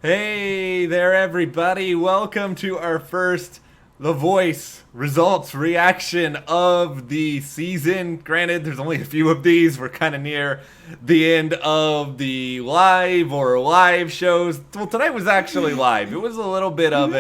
Hey there, everybody. Welcome to our first The Voice results reaction of the season. Granted, there's only a few of these. We're kind of near the end of the live shows. Well, tonight was actually live. It was a little bit of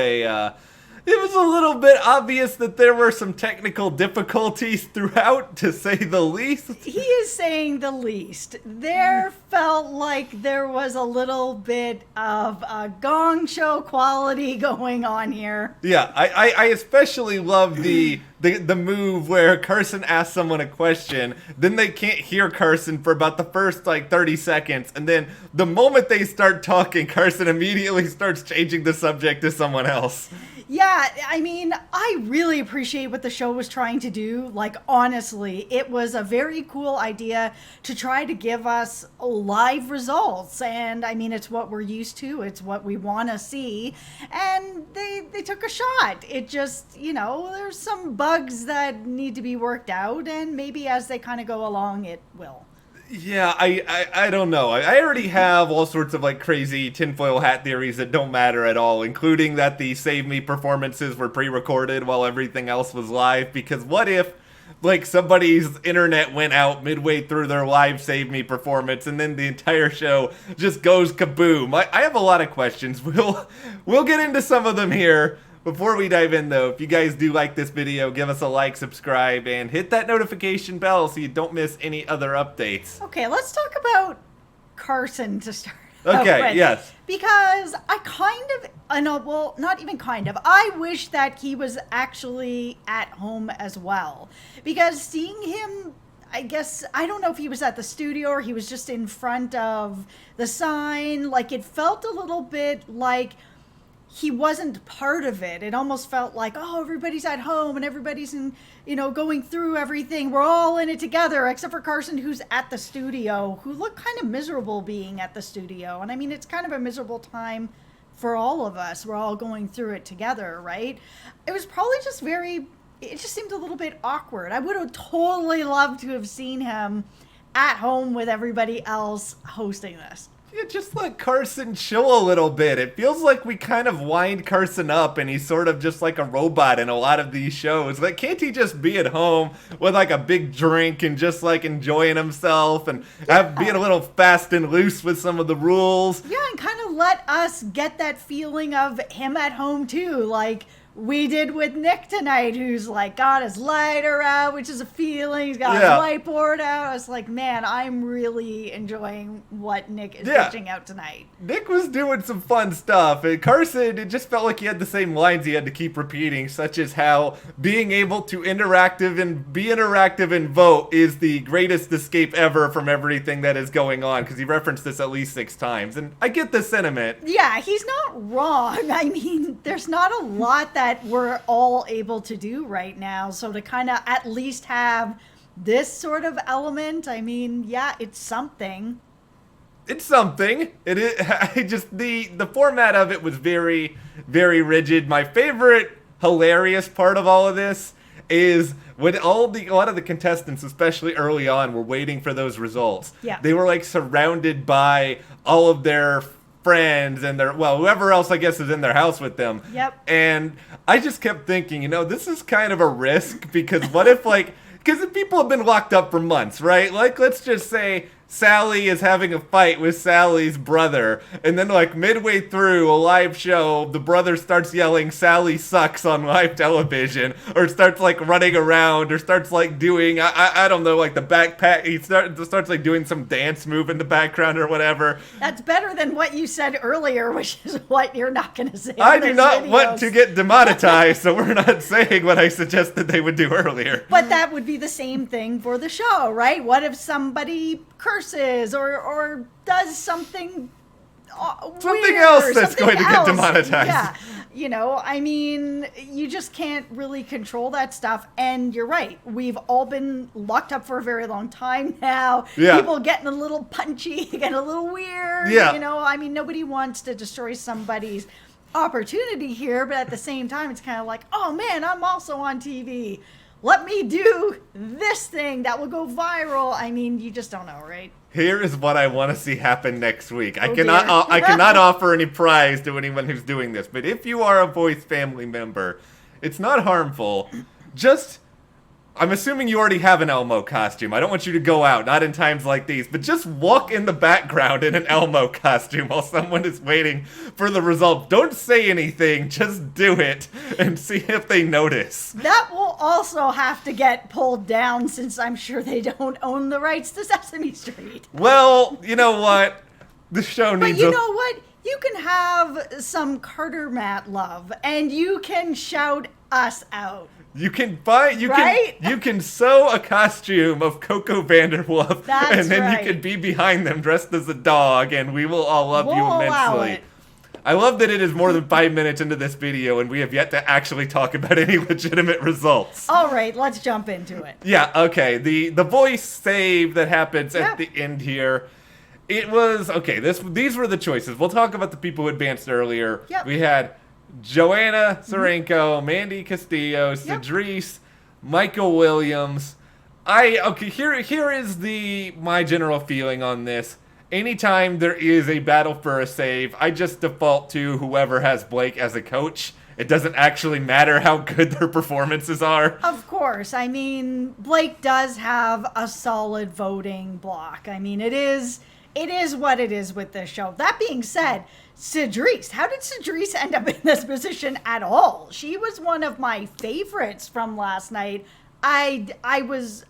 it was a little bit obvious that there were some technical difficulties throughout, to say the least. He is saying the least. There felt like there was a little bit of a gong show quality going on here. Yeah, I especially love the move where Carson asks someone a question, then they can't hear Carson for about the first 30 seconds, and then the moment they start talking, Carson immediately starts changing the subject to someone else. Yeah, I mean, I really appreciate what the show was trying to do. Like, honestly, it was a very cool idea to try to give us live results. And I mean, it's what we're used to. It's what we want to see. And they took a shot. It just, there's some bugs that need to be worked out. And maybe as they kind of go along, it will. Yeah, I don't know. I already have all sorts of crazy tinfoil hat theories that don't matter at all, including that the Save Me performances were pre-recorded while everything else was live, because what if somebody's internet went out midway through their live Save Me performance and then the entire show just goes kaboom? I have a lot of questions. We'll get into some of them here. Before we dive in, though, if you guys do like this video, give us a like, subscribe, and hit that notification bell so you don't miss any other updates. Okay, let's talk about Carson to start. Okay, yes. Because not even kind of, I wish that he was actually at home as well. Because seeing him, I don't know if he was at the studio or he was just in front of the sign, it felt a little bit like he wasn't part of it. It almost felt like, oh, everybody's at home and everybody's going through everything. We're all in it together, except for Carson, who's at the studio, who looked kind of miserable being at the studio. And I mean, it's kind of a miserable time for all of us. We're all going through it together, right? It was probably it just seemed a little bit awkward. I would have totally loved to have seen him at home with everybody else hosting this. Yeah, just let Carson chill a little bit. It feels like we kind of wind Carson up and he's sort of just like a robot in a lot of these shows. Can't he just be at home with a big drink and just enjoying himself and being a little fast and loose with some of the rules? Yeah, and kind of let us get that feeling of him at home too, like we did with Nick tonight, who's got his lighter out, which is a feeling. He's got his whiteboard out. I was like, man, I'm really enjoying what Nick is dishing out tonight. Nick was doing some fun stuff. And Carson, it just felt like he had the same lines he had to keep repeating, such as how being able to be interactive and vote is the greatest escape ever from everything that is going on, because he referenced this at least 6 times. And I get the sentiment. Yeah, he's not wrong. I mean, there's not a lot that we're all able to do right now. So to kind of at least have this sort of element, I mean, yeah, it's something. It's something. It is. The format of it was very, very rigid. My favorite hilarious part of all of this is when a lot of the contestants, especially early on, were waiting for those results. Yeah. They were surrounded by all of their friends and whoever else I guess is in their house with them. Yep. And I just kept thinking, this is kind of a risk, because what if because people have been locked up for months, right? Let's just say Sally is having a fight with Sally's brother, and then midway through a live show, the brother starts yelling "Sally sucks" on live television, or starts running around, or starts doing I don't know, the backpack. He starts doing some dance move in the background or whatever. That's better than what you said earlier, which is what you're not going to say. I do not want to get demonetized, so we're not saying what I suggested they would do earlier. But that would be the same thing for the show, right? What if somebody curses or does something weird, else that's going to get demonetized? Yeah, I mean, you just can't really control that stuff. And you're right, we've all been locked up for a very long time now. Yeah. People getting a little punchy, getting a little weird. Yeah. I mean, nobody wants to destroy somebody's opportunity here, but at the same time, it's kind of like, oh man, I'm also on TV. let me do this thing that will go viral. I mean, you just don't know, right? Here is what I want to see happen next week. I dear. cannot offer any prize to anyone who's doing this, but if you are a voice family member, it's not harmful. Just, I'm assuming you already have an Elmo costume. I don't want you to go out, not in times like these, but just walk in the background in an Elmo costume while someone is waiting for the result. Don't say anything, just do it and see if they notice. That will also have to get pulled down since I'm sure they don't own the rights to Sesame Street. Well, you know what? The show needs But you know what? You can have some CARTERMATT love and you can shout us out. You can buy, you right? can, you can sew a costume of Coco Vanderwolf, That's and then right. you can be behind them dressed as a dog, and we will all love you allow immensely. it. I love that it is more than 5 minutes into this video, and we have yet to actually talk about any legitimate results. All right, let's jump into it. Yeah, okay. The voice save that happens at the end here. It was okay. These were the choices. We'll talk about the people who advanced earlier. Yep. We had Joanna Serenko, Mandy Castillo, Cedrice, Michael Williams. Here is my general feeling on this. Anytime there is a battle for a save, I just default to whoever has Blake as a coach. It doesn't actually matter how good their performances are. Of course. I mean, Blake does have a solid voting block. I mean, it is what it is with this show. That being said, Cedrice, how did Cedrice end up in this position at all? She was one of my favorites from last night. I was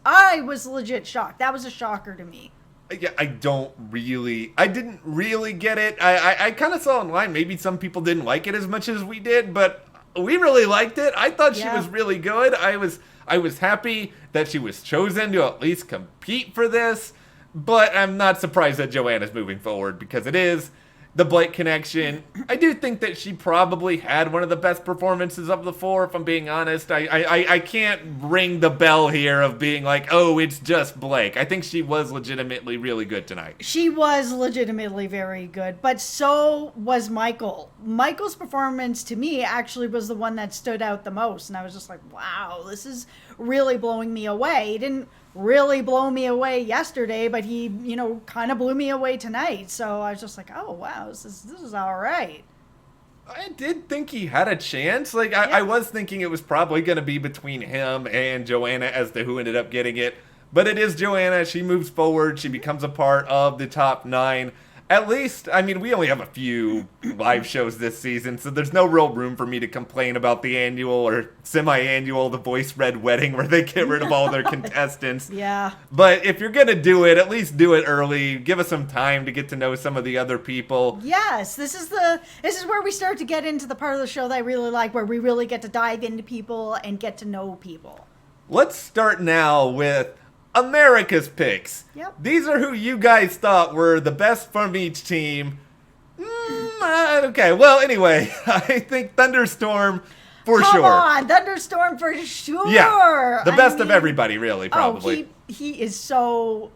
legit shocked. That was a shocker to me. Yeah, I didn't really get it. I kind of saw online, maybe some people didn't like it as much as we did, but we really liked it. I thought she was really good. I was happy that she was chosen to at least compete for this, but I'm not surprised that Joanna's moving forward because it is the Blake connection. I do think that she probably had one of the best performances of the four, if I'm being honest. I can't ring the bell here of being like, oh, it's just Blake. I think she was legitimately really good tonight. She was legitimately very good, but so was Michael. Michael's performance to me actually was the one that stood out the most, and I was just like, wow, this is really blowing me away. He didn't really blow me away yesterday, but he, kind of blew me away tonight. So I was just like, oh, wow, this is all right. I did think he had a chance. I was thinking it was probably going to be between him and Joanna as to who ended up getting it. But it is Joanna. She moves forward. She becomes a part of the top 9. At least, I mean, we only have a few live shows this season, so there's no real room for me to complain about the annual or semi-annual The Voice Red Wedding where they get rid of all their contestants. Yeah. But if you're going to do it, at least do it early. Give us some time to get to know some of the other people. Yes, this is where we start to get into the part of the show that I really like, where we really get to dive into people and get to know people. Let's start now with America's picks. Yep. These are who you guys thought were the best from each team. Okay, well, anyway, I think Thunderstorm for sure. Come on, Thunderstorm for sure. Yeah, the best of everybody, really, probably. Oh, he is so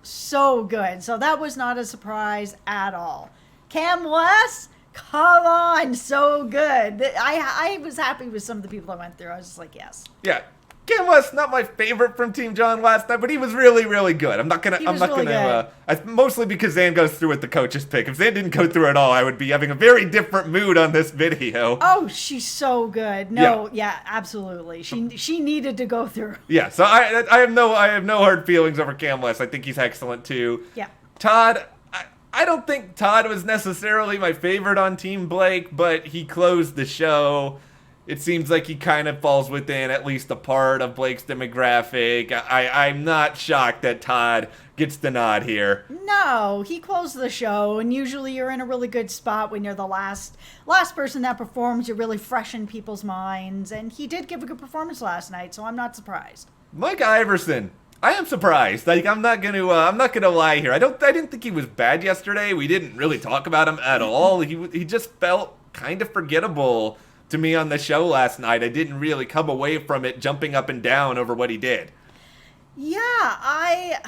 good. So that was not a surprise at all. Cam West, come on, so good. I was happy with some of the people I went through. I was just like, yes. Yeah. Cam West, not my favorite from Team John last night, but he was really, really good. I'm not gonna. Mostly because Zan goes through with the coach's pick. If Zan didn't go through at all, I would be having a very different mood on this video. Oh, she's so good. No, yeah absolutely. She needed to go through. Yeah, so I have no hard feelings over Cam West. I think he's excellent too. Yeah. Todd, I don't think Todd was necessarily my favorite on Team Blake, but he closed the show. It seems like he kind of falls within at least a part of Blake's demographic. I'm not shocked that Todd gets the nod here. No, he closed the show, and usually you're in a really good spot when you're the last person that performs. You really freshen people's minds, and he did give a good performance last night, so I'm not surprised. Mike Iverson, I am surprised. I'm not gonna lie here. I didn't think he was bad yesterday. We didn't really talk about him at all. He just felt kind of forgettable to me on the show last night. I didn't really come away from it jumping up and down over what he did. Yeah,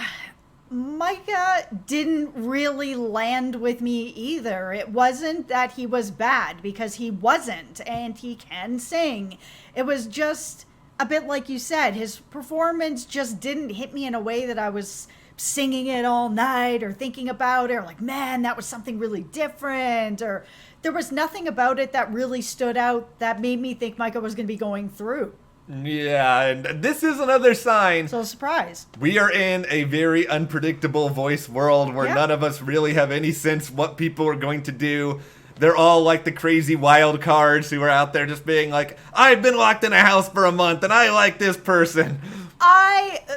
Micah didn't really land with me either. It wasn't that he was bad, because he wasn't, and he can sing. It was just, a bit like you said, his performance just didn't hit me in a way that I was singing it all night or thinking about it, or like, man, that was something really different, or there was nothing about it that really stood out that made me think Micah was going to be going through. Yeah, and this is another sign. So surprise. We are in a very unpredictable voice world where none of us really have any sense what people are going to do. They're all like the crazy wild cards who are out there just being like, I've been locked in a house for a month and I like this person.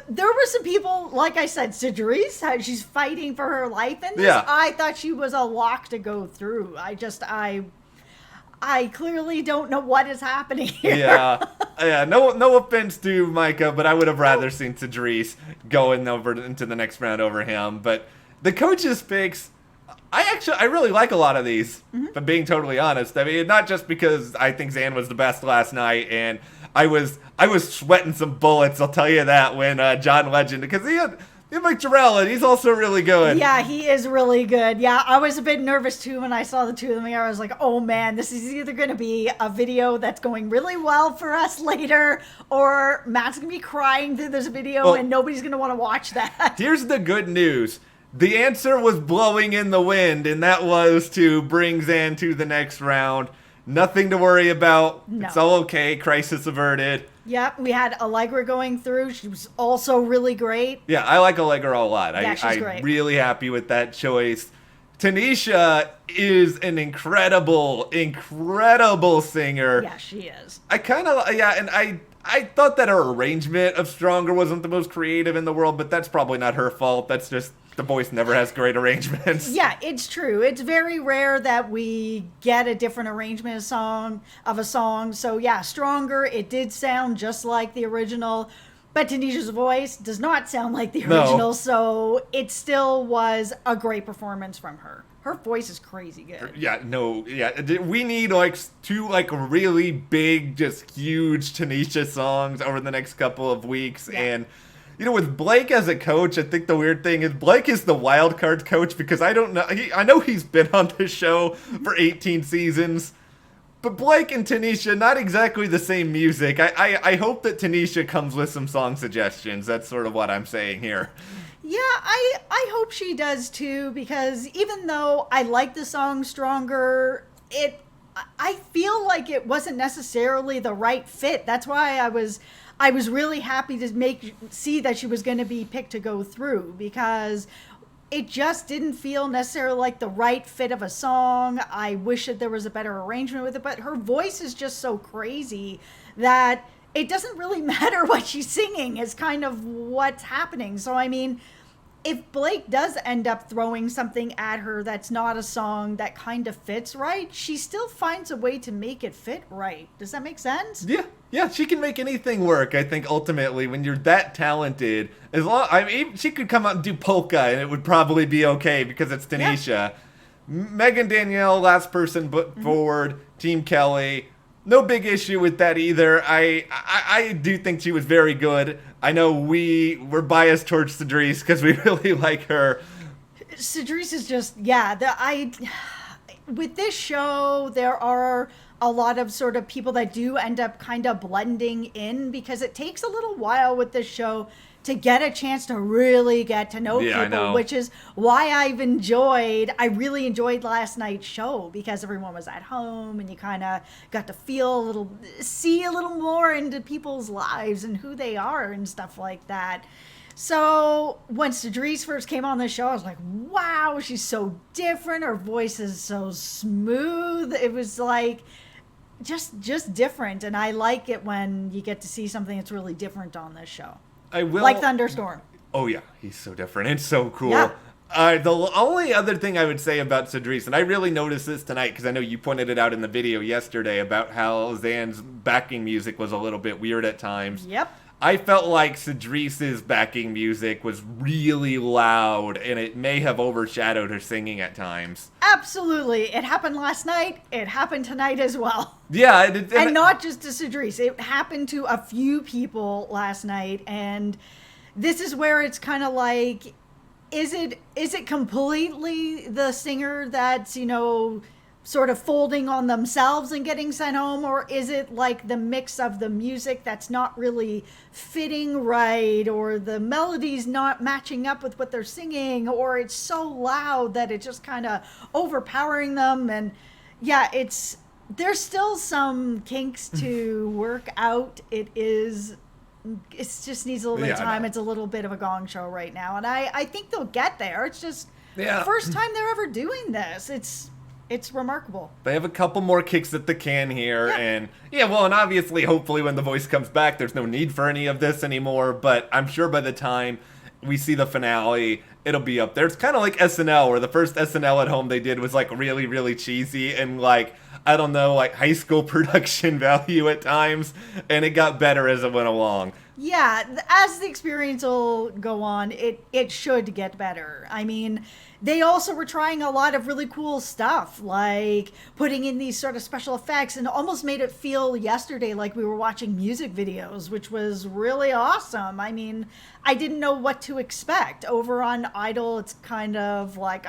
There were some people, like I said, Cedrice, she's fighting for her life in this. Yeah. I thought she was a lock to go through. I clearly don't know what is happening here. Yeah. No offense to Micah, but I would have rather seen Cedrice going over into the next round over him. But the coaches picks, I really like a lot of these, but being totally honest. I mean, not just because I think Zan was the best last night, and I was sweating some bullets, I'll tell you that, when John Legend, because he had Mike Jarrell, and he's also really good. Yeah, he is really good. Yeah, I was a bit nervous too when I saw the two of them here. I was like, oh man, this is either going to be a video that's going really well for us later, or Matt's going to be crying through this video and nobody's going to want to watch that. Here's the good news. The answer was blowing in the wind, and that was to bring Zan to the next round. Nothing to worry about. No. It's all okay. Crisis averted. Yeah, we had Allegra going through. She was also really great. Yeah, I like Allegra a lot. Yeah, she's great. I'm really happy with that choice. Tanisha is an incredible singer. Yeah, she is. I thought that her arrangement of Stronger wasn't the most creative in the world, but that's probably not her fault. That's just the voice never has great arrangements. Yeah, it's true. It's very rare that we get a different arrangement of a song. So yeah, Stronger, it did sound just like the original, but Tanisha's voice does not sound like the original, No. so it still was a great performance from her. Her voice is crazy good. We need two really big, just huge Tanisha songs over the next couple of weeks. Yeah. And with Blake as a coach, I think the weird thing is Blake is the wild card coach, because I don't know. I know he's been on this show for 18 seasons, but Blake and Tanisha, not exactly the same music. I hope that Tanisha comes with some song suggestions. That's sort of what I'm saying here. Yeah, I hope she does too, because even though I like the song Stronger, I feel like it wasn't necessarily the right fit. That's why I was really happy to see that she was going to be picked to go through, because it just didn't feel necessarily like the right fit of a song. I wish that there was a better arrangement with it, but her voice is just so crazy that it doesn't really matter what she's singing is kind of what's happening. So, I mean, if Blake does end up throwing something at her that's not a song that kind of fits right, she still finds a way to make it fit right. Does that make sense? Yeah, she can make anything work. I think ultimately, when you're that talented, she could come out and do polka, and it would probably be okay because it's Tanisha. Yeah. Megan Danielle, last person put forward. Team Kelly, no big issue with that either. I do think she was very good. I know we're biased towards Cedrice because we really like her. Cedrice is just, with this show, there are a lot of sort of people that do end up kind of blending in, because it takes a little while with this show to get a chance to really get to know people, which is why I really enjoyed last night's show, because everyone was at home and you kind of got to see a little more into people's lives and who they are and stuff like that. So when Cedrice first came on the show, I was like, wow, she's so different. Her voice is so smooth. It was like just different. And I like it when you get to see something that's really different on this show. Like Thunderstorm. Oh, yeah. He's so different. It's so cool. Yeah. The only other thing I would say about Cedrice, and I really noticed this tonight because I know you pointed it out in the video yesterday about how Zan's backing music was a little bit weird at times. Yep. I felt like Cedrice's backing music was really loud, and it may have overshadowed her singing at times. Absolutely. It happened last night. It happened tonight as well. Yeah. And not just to Cedrice. It happened to a few people last night, and this is where it's kind of like, is it completely the singer that's, sort of folding on themselves and getting sent home, or is it like the mix of the music that's not really fitting right, or the melody's not matching up with what they're singing, or it's so loud that it's just kind of overpowering them? And yeah, there's still some kinks to work out. It just needs a little bit of time. It's a little bit of a gong show right now, and I think they'll get there. It's just the first time they're ever doing this. It's remarkable. They have a couple more kicks at the can here, and and obviously, hopefully when the voice comes back, there's no need for any of this anymore, but I'm sure by the time we see the finale, it'll be up there. It's kind of like SNL, where the first SNL at home they did was like really, really cheesy and like, I don't know, like high school production value at times, and it got better as it went along. Yeah, as the experience will go on, it should get better. I mean, they also were trying a lot of really cool stuff, like putting in these sort of special effects, and almost made it feel yesterday like we were watching music videos, which was really awesome. I mean, I didn't know what to expect. Over on Idol, it's kind of like,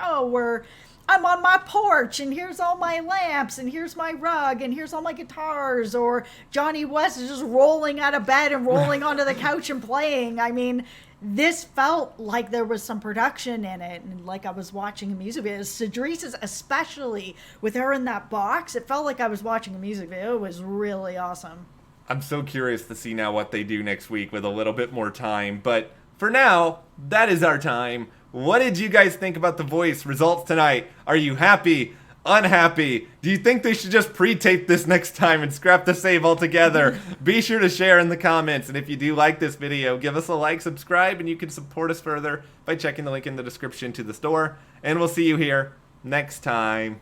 I'm on my porch, and here's all my lamps, and here's my rug, and here's all my guitars, or Johnny West is just rolling out of bed and rolling onto the couch and playing. I mean, this felt like there was some production in it, and like I was watching a music video. Cedrice, especially with her in that box, it felt like I was watching a music video. It was really awesome. I'm so curious to see now what they do next week with a little bit more time, but for now, that is our time. What did you guys think about The Voice results tonight? Are you happy? Unhappy? Do you think they should just pre-tape this next time and scrap the save altogether? Be sure to share in the comments, and if you do like this video, give us a like, subscribe, and you can support us further by checking the link in the description to the store. And we'll see you here next time.